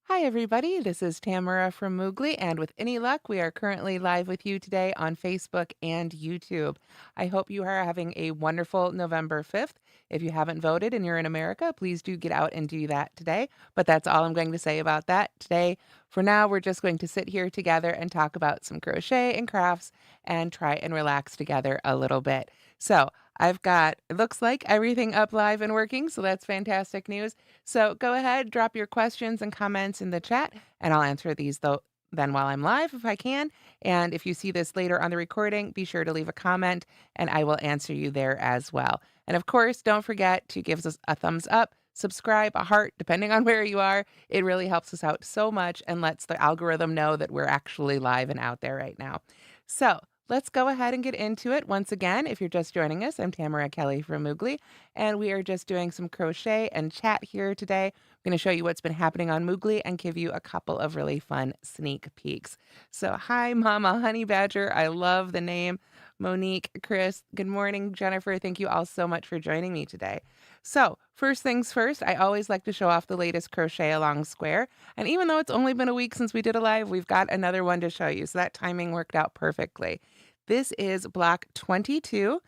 Hi, everybody. This is Tamara from Moogly, and with any luck, we are currently live with you today on Facebook and YouTube. I hope you are having a wonderful November 5th. If you haven't voted and you're in America, please do get out and do that today. But that's all I'm going to say about that today. For now, we're just going to sit here together and talk about some crochet and crafts and try and relax together a little bit. So, I've got, it looks like everything up live and working, so that's fantastic news. So go ahead, drop your questions and comments in the chat, and I'll answer these though then while I'm live if I can. And if you see this later on the recording, be sure to leave a comment and I will answer you there as well. And of course, don't forget to give us a thumbs up, subscribe, a heart, depending on where you are. It really helps us out so much and lets the algorithm know that we're actually live and out there right now. So let's go ahead and get into it. Once again, if you're just joining us, I'm Tamara Kelly from Moogly, and we are just doing some crochet and chat here today. I'm going to show you what's been happening on Moogly and give you a couple of really fun sneak peeks. So, hi, Mama Honey Badger. I love the name. Monique, Chris, good morning, Jennifer. Thank you all so much for joining me today. So, first things first, I always like to show off the latest crochet along square. And even though it's only been a week since we did a live, we've got another one to show you. So that timing worked out perfectly. This is block 22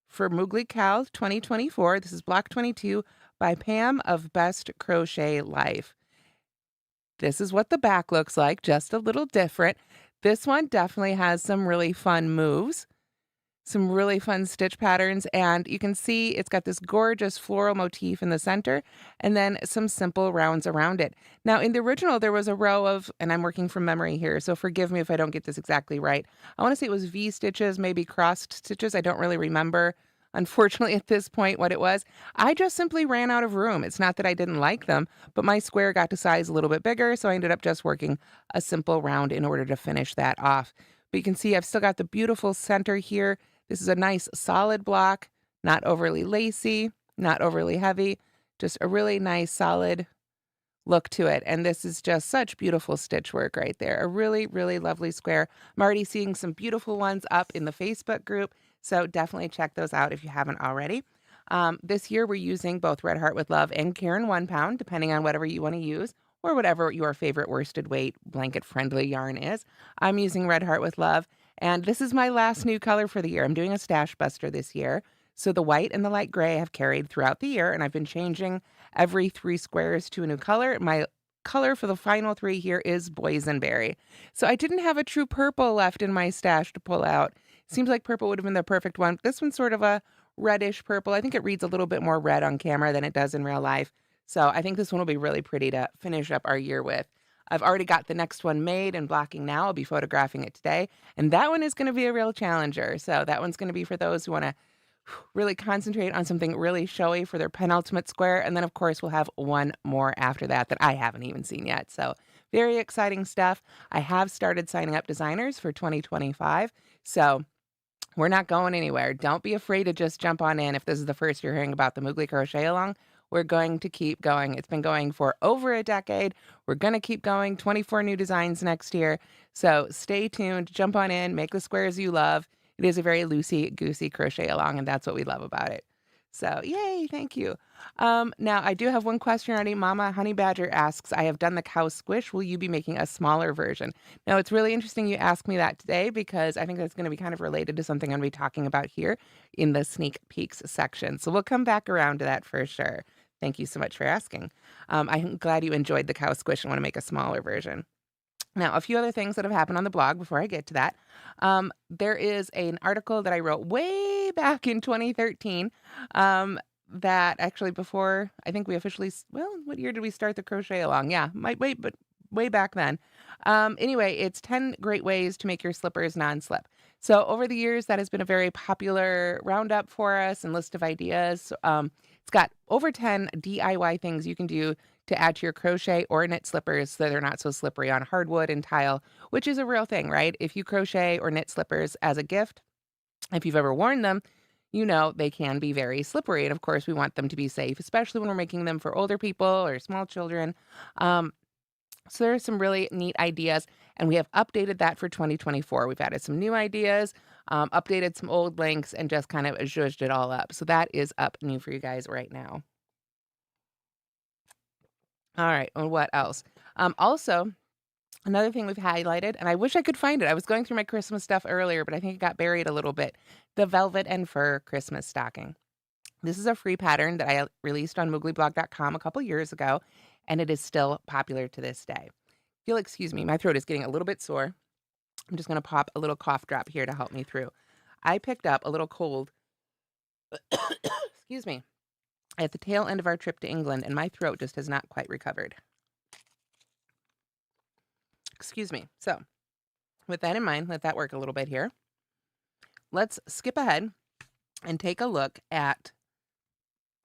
for Moogly Cows 2024. This is block 22 by Pam of Best Crochet Life. This is what the back looks like, just a little different. This one definitely has some really fun moves, some really fun stitch patterns, and you can see it's got this gorgeous floral motif in the center and then some simple rounds around it. Now, in the original, there was a row of, and I'm working from memory here, so forgive me if I don't get this exactly right. I want to say it was V stitches, maybe crossed stitches. I don't really remember, unfortunately, at this point what it was. I just simply ran out of room. It's not that I didn't like them, but my square got to size a little bit bigger, so I ended up just working a simple round in order to finish that off. But you can see I've still got the beautiful center here. This is a nice solid block, not overly lacy, not overly heavy, just a really nice solid look to it. And this is just such beautiful stitch work right there. A really, really lovely square. I'm already seeing some beautiful ones up in the Facebook group, so definitely check those out if you haven't already. This year we're using both Red Heart with Love and Karen 1 pound, depending on whatever you want to use or whatever your favorite worsted weight blanket friendly yarn is. I'm using Red Heart with Love, and this is my last new color for the year. I'm doing a stash buster this year. So the white and the light gray have carried throughout the year, and I've been changing every 3 squares to a new color. My color for the final 3 here is boysenberry. So I didn't have a true purple left in my stash to pull out. Seems like purple would have been the perfect one. This one's sort of a reddish purple. I think it reads a little bit more red on camera than it does in real life. So I think this one will be really pretty to finish up our year with. I've already got the next one made and blocking now. I'll be photographing it today. And that one is going to be a real challenger. So that one's going to be for those who want to really concentrate on something really showy for their penultimate square. And then, of course, we'll have one more after that that I haven't even seen yet. So very exciting stuff. I have started signing up designers for 2025. So we're not going anywhere. Don't be afraid to just jump on in if this is the first you're hearing about the Moogly Crochet Along. We're going to keep going. It's been going for over a decade. We're going to keep going. 24 new designs next year. So stay tuned. Jump on in. Make the squares you love. It is a very loosey-goosey crochet along, and that's what we love about it. So yay, thank you. Now, I do have one question already. Mama Honey Badger asks, I have done the cow squish. Will you be making a smaller version? Now, it's really interesting you ask me that today because I think that's going to be kind of related to something I'm going to be talking about here in the sneak peeks section. So we'll come back around to that for sure. Thank you so much for asking. I'm glad you enjoyed the cow squish and want to make a smaller version. Now, a few other things that have happened on the blog before I get to that. There is an article that I wrote way back in 2013 that actually before, I think we officially, well, what year did we start the crochet along? Yeah, might wait, but way back then. Anyway, it's 10 great ways to make your slippers non-slip. So over the years, that has been a very popular roundup for us and list of ideas. It's got over 10 DIY things you can do to add to your crochet or knit slippers so they're not so slippery on hardwood and tile, which is a real thing, right? If you crochet or knit slippers as a gift, if you've ever worn them, you know they can be very slippery. And of course, we want them to be safe, especially when we're making them for older people or small children. So there are some really neat ideas, and we have updated that for 2024. We've added some new ideas, updated some old links, and just kind of zhuzhed it all up. So that is up new for you guys right now. All right, and what else? Also, another thing we've highlighted, and I wish I could find it. I was going through my Christmas stuff earlier, but I think it got buried a little bit. The velvet and fur Christmas stocking. This is a free pattern that I released on mooglyblog.com a couple years ago, and it is still popular to this day. If you'll excuse me, my throat is getting a little bit sore. I'm just going to pop a little cough drop here to help me through. I picked up a little cold, excuse me, at the tail end of our trip to England, and my throat just has not quite recovered. Excuse me. So, with that in mind, let that work a little bit here. Let's skip ahead and take a look at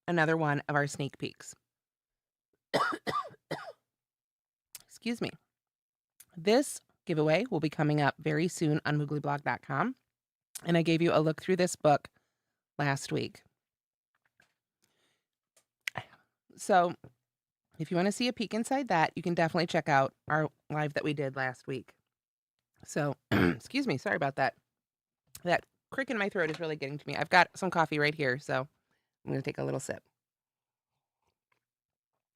another one of our sneak peeks. Excuse me. This giveaway will be coming up very soon on mooglyblog.com, and I gave you a look through this book last week. So, if you want to see a peek inside that, you can definitely check out our live that we did last week. So, excuse me, sorry about that. That crick in my throat is really getting to me. I've got some coffee right here, so I'm going to take a little sip.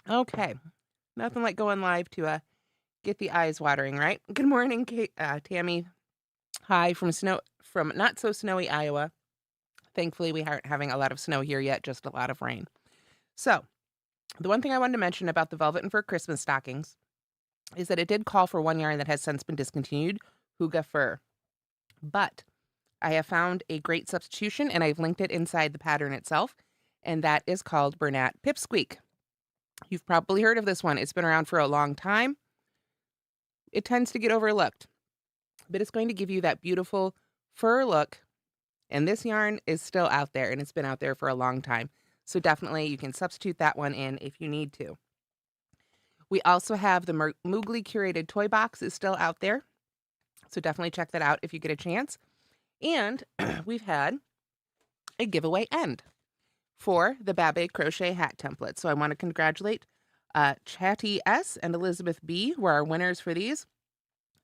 Okay, nothing like going live to get the eyes watering, right? Good morning, Tammy. Hi from not so snowy Iowa. Thankfully, we aren't having a lot of snow here yet, just a lot of rain. So, the one thing I wanted to mention about the velvet and fur Christmas stockings is that it did call for one yarn that has since been discontinued, Hygge Fur. But I have found a great substitution, and I've linked it inside the pattern itself, and that is called Bernat Pipsqueak. You've probably heard of this one. It's been around for a long time. It tends to get overlooked, but it's going to give you that beautiful fur look, and this yarn is still out there, and it's been out there for a long time. So definitely you can substitute that one in if you need to. We also have the Moogly curated toy box is still out there, so definitely check that out if you get a chance. And we've had a giveaway end for the Babé Crochet hat template. So I want to congratulate Chatty S and Elizabeth B, who are our winners for these.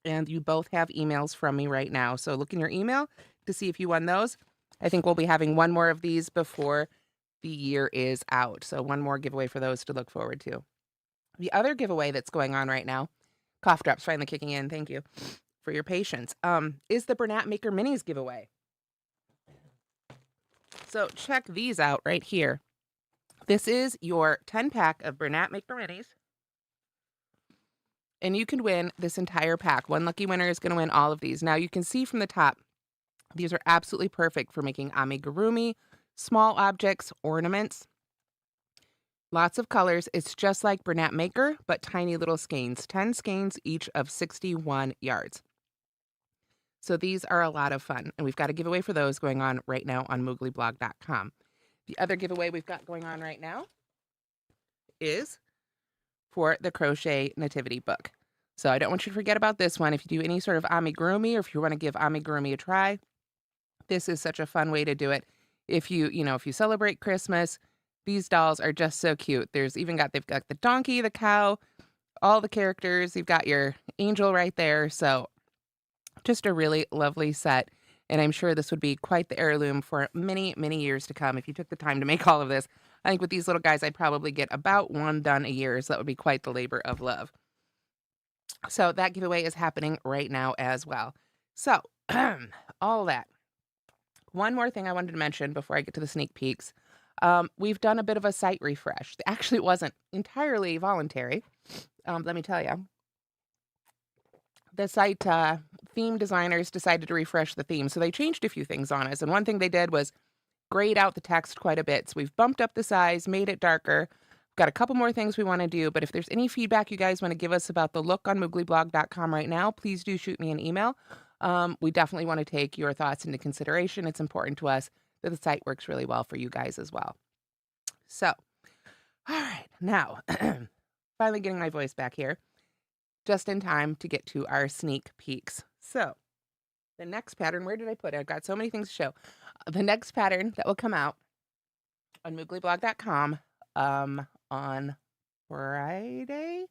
And you both have emails from me right now. So look in your email to see if you won those. I think we'll be having one more of these before the year is out. So one more giveaway for those to look forward to. The other giveaway that's going on right now, cough drops finally kicking in, thank you for your patience, is the Bernat Maker Minis giveaway. So check these out right here. This is your 10-pack of Bernat Maker Minis. And you can win this entire pack. One lucky winner is going to win all of these. Now you can see from the top, these are absolutely perfect for making amigurumi, small objects, ornaments. Lots of colors. It's just like Bernat Maker, but tiny little skeins. 10 skeins, each of 61 yards. So these are a lot of fun. And we've got a giveaway for those going on right now on mooglyblog.com. The other giveaway we've got going on right now is for the Crochet Nativity book. So I don't want you to forget about this one. If you do any sort of amigurumi, or if you want to give amigurumi a try, this is such a fun way to do it. If you celebrate Christmas, these dolls are just so cute. They've got the donkey, the cow, all the characters. You've got your angel right there. So just a really lovely set. And I'm sure this would be quite the heirloom for many, many years to come if you took the time to make all of this. I think with these little guys, I'd probably get about one done a year. So that would be quite the labor of love. So that giveaway is happening right now as well. So all that. One more thing I wanted to mention before I get to the sneak peeks. We've done a bit of a site refresh. Actually, it wasn't entirely voluntary. Let me tell you. The site theme designers decided to refresh the theme, so they changed a few things on us. And one thing they did was grayed out the text quite a bit. So we've bumped up the size, made it darker. Got a couple more things we want to do, but if there's any feedback you guys want to give us about the look on mooglyblog.com right now, please do shoot me an email. We definitely want to take your thoughts into consideration. It's important to us that the site works really well for you guys as well. So, all right, now, finally getting my voice back here, just in time to get to our sneak peeks. So, the next pattern, where did I put it? I've got so many things to show. The next pattern that will come out on mooglyblog.com on Friday.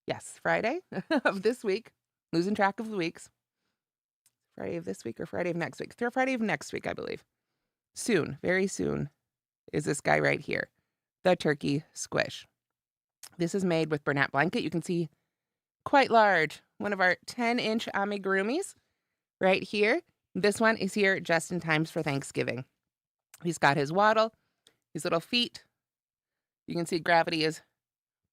Yes, Friday of this week. Losing track of the weeks. Friday of this week or Friday of next week? Friday of next week, I believe. Soon, very soon, is this guy right here, the Turkey Squish. This is made with Bernat blanket. You can see quite large. One of our 10-inch amigurumis right here. This one is here just in time for Thanksgiving. He's got his waddle, his little feet. You can see gravity is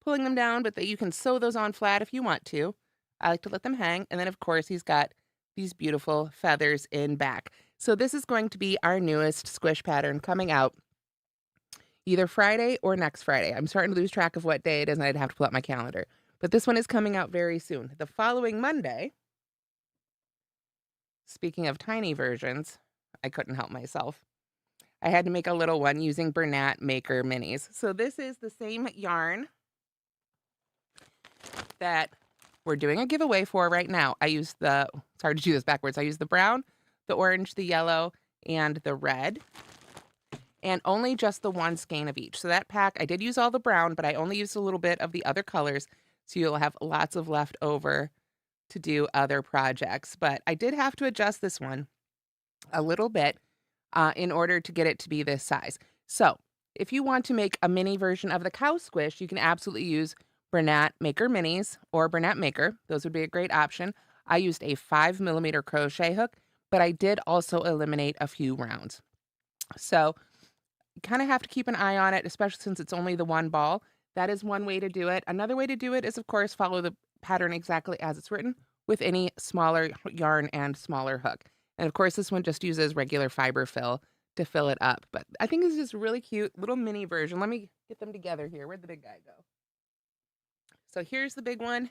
pulling them down, but that you can sew those on flat if you want to. I like to let them hang. And then, of course, he's got these beautiful feathers in back. So this is going to be our newest squish pattern coming out either Friday or next Friday. I'm starting to lose track of what day it is, and I'd have to pull up my calendar. But this one is coming out very soon. The following Monday, speaking of tiny versions, I couldn't help myself. I had to make a little one using Bernat Maker Minis. So this is the same yarn that we're doing a giveaway for right now. I used sorry to do this backwards. I used the brown, the orange, the yellow, and the red. And only just the one skein of each. So that pack, I did use all the brown, but I only used a little bit of the other colors. So you'll have lots of left over to do other projects. But I did have to adjust this one a little bit in order to get it to be this size. So if you want to make a mini version of the cow squish, you can absolutely use Bernat Maker Minis or Bernat Maker. Those would be a great option. I used a 5mm crochet hook, but I did also eliminate a few rounds. So you kind of have to keep an eye on it, especially since it's only the one ball. That is one way to do it. Another way to do it is, of course, follow the pattern exactly as it's written with any smaller yarn and smaller hook. And of course, this one just uses regular fiber fill to fill it up. But I think it's just a really cute little mini version. Let me get them together here. Where'd the big guy go? So here's the big one.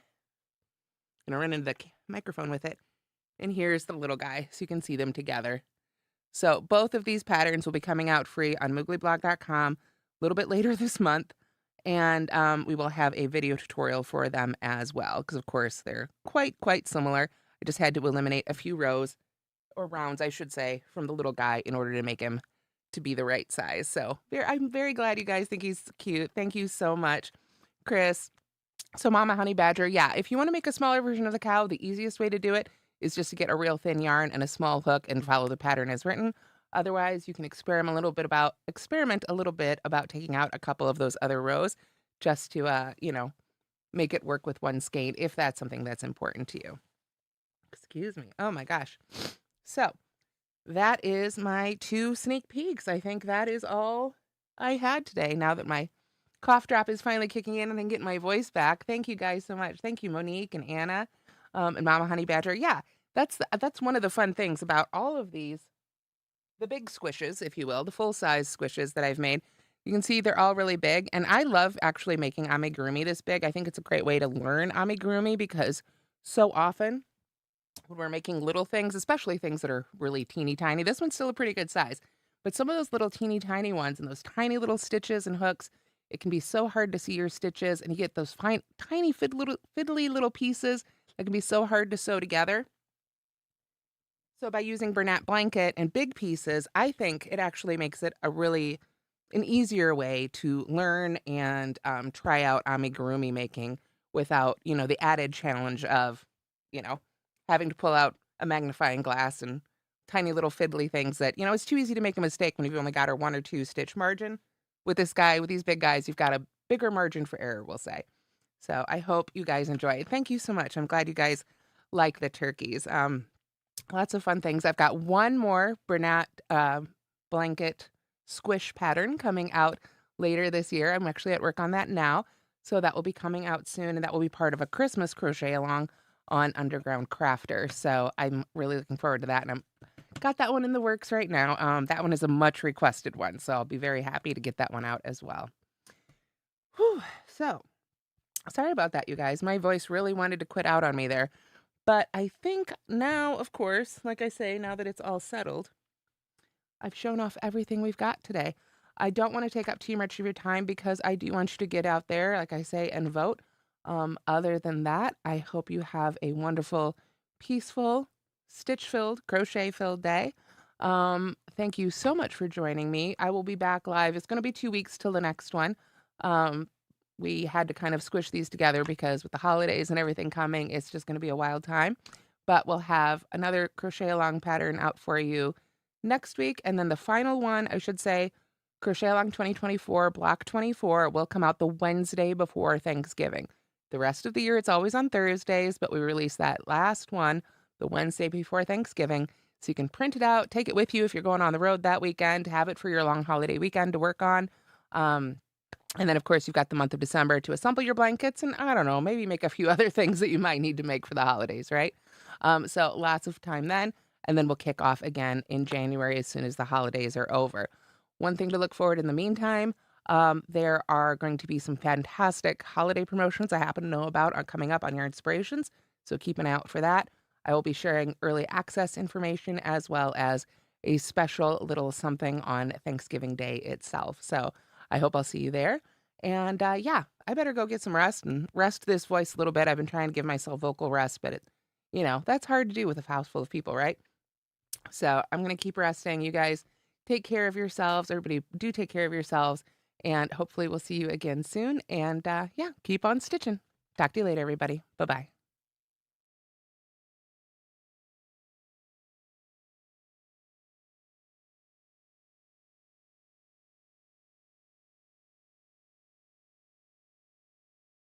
I'm going to run into the microphone with it. And here's the little guy, so you can see them together. So both of these patterns will be coming out free on mooglyblog.com a little bit later this month. And we will have a video tutorial for them as well, because of course they're quite similar. I just had to eliminate a few rows, or rounds, I should say, from the little guy in order to make him to be the right size. So I'm very glad you guys think he's cute. Thank you so much, Chris. So Mama Honey Badger, yeah, if you want to make a smaller version of the cow, the easiest way to do it is just to get a real thin yarn and a small hook and follow the pattern as written. Otherwise, you can experiment a little bit about taking out a couple of those other rows just to, make it work with one skein if that's something that's important to you. Excuse me. Oh my gosh. So that is my 2 sneak peeks. I think that is all I had today now that my cough drop is finally kicking in and I'm getting my voice back. Thank you guys so much. Thank you, Monique and Anna and Mama Honey Badger. Yeah, that's one of the fun things about all of these, the big squishes, if you will, the full-size squishes that I've made. You can see they're all really big, and I love actually making amigurumi this big. I think it's a great way to learn amigurumi because so often when we're making little things, especially things that are really teeny tiny, this one's still a pretty good size, but some of those little teeny tiny ones and those tiny little stitches and hooks, it can be so hard to see your stitches, and you get those fine, tiny, fiddly little pieces that can be so hard to sew together. So by using Bernat blanket and big pieces, I think it actually makes it an easier way to learn and try out amigurumi making without, the added challenge of, having to pull out a magnifying glass and tiny little fiddly things that, it's too easy to make a mistake when you've only got a 1 or 2 stitch margin. With these big guys, you've got a bigger margin for error, we'll say. So I hope you guys enjoy it. Thank you so much. I'm glad you guys like the turkeys. Lots of fun things. I've got one more Bernat blanket squish pattern coming out later this year. I'm actually at work on that now. So that will be coming out soon, and that will be part of a Christmas crochet along on Underground Crafter. So I'm really looking forward to that, and I'm got that one in the works right now. That one is a much requested one, so I'll be very happy to get that one out as well. Whew. So, sorry about that, you guys. My voice really wanted to quit out on me there. But I think now, of course, like I say, now that it's all settled, I've shown off everything we've got today. I don't want to take up too much of your time because I do want you to get out there, like I say, and vote. Other than that, I hope you have a wonderful, peaceful, stitch-filled, crochet-filled day. Thank you so much for joining me. I will be back live. It's going to be 2 weeks till the next one. We had to kind of squish these together because with the holidays and everything coming, it's just going to be a wild time. But we'll have another crochet along pattern out for you next week. And then the final one, I should say, Crochet Along 2024 Block 24 will come out the Wednesday before Thanksgiving. The rest of the year, it's always on Thursdays, but we release that last one the Wednesday before Thanksgiving. So you can print it out, take it with you if you're going on the road that weekend, have it for your long holiday weekend to work on. Um, and then, of course, you've got the month of December to assemble your blankets and I don't know, maybe make a few other things that you might need to make for the holidays, right? So lots of time then. And then we'll kick off again in January as soon as the holidays are over. One thing to look forward in the meantime, there are going to be some fantastic holiday promotions I happen to know about are coming up on your inspirations. So keep an eye out for that. I will be sharing early access information as well as a special little something on Thanksgiving Day itself. So I hope I'll see you there. And yeah, I better go get some rest and rest this voice a little bit. I've been trying to give myself vocal rest, but that's hard to do with a house full of people, right? So I'm going to keep resting. You guys take care of yourselves. Everybody, do take care of yourselves. And hopefully, we'll see you again soon. And yeah, keep on stitching. Talk to you later, everybody. Bye bye.